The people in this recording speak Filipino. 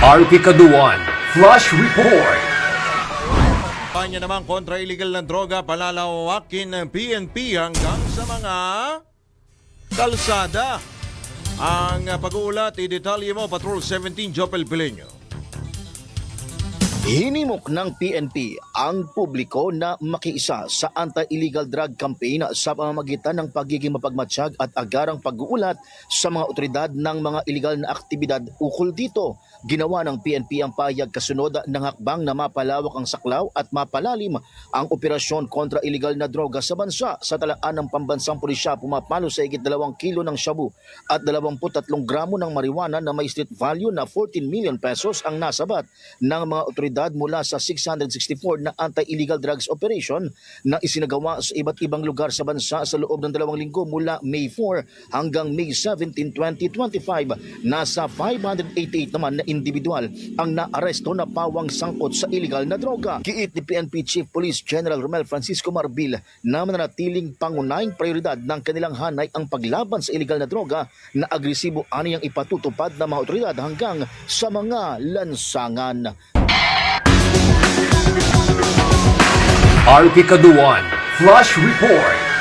RP Kaduan, Flash Report. Kampanya naman kontra illegal na droga palalawakin ng PNP hanggang sa mga kalsada. Ang pag-uulat, i-detalye mo, Patrol 17, Jopel Pileño. Hinimok ng PNP ang publiko na makiisa sa anti-illegal drug campaign sa pamamagitan ng pagiging mapagmatsyag at agarang pag-uulat sa mga otoridad ng mga illegal na aktibidad ukol dito. Ginawa ng PNP ang pahayag kasunod ng hakbang na mapalawak ang saklaw at mapalalim ang operasyon kontra illegal na droga sa bansa. Sa talaan ng pambansang pulisya, pumapalo sa higit 2 kilo ng shabu at 23 gramo ng marijuana na may street value na 14 million pesos ang nasabat ng mga otoridad mula sa 664 na anti-illegal drugs operation na isinagawa sa iba't ibang lugar sa bansa sa loob ng 2 linggo mula May 4 hanggang May 17, 2025. Nasa 588 naman na individual ang naaresto na pawang sangkot sa illegal na droga. Giit ni PNP Chief Police General Romel Francisco Marbil na mananatiling pangunahing prioridad ng kanilang hanay ang paglaban sa illegal na droga na agresibo aniyang ipatutupad ng mga otoridad hanggang sa mga lansangan. RP Kaduan, Flash Report.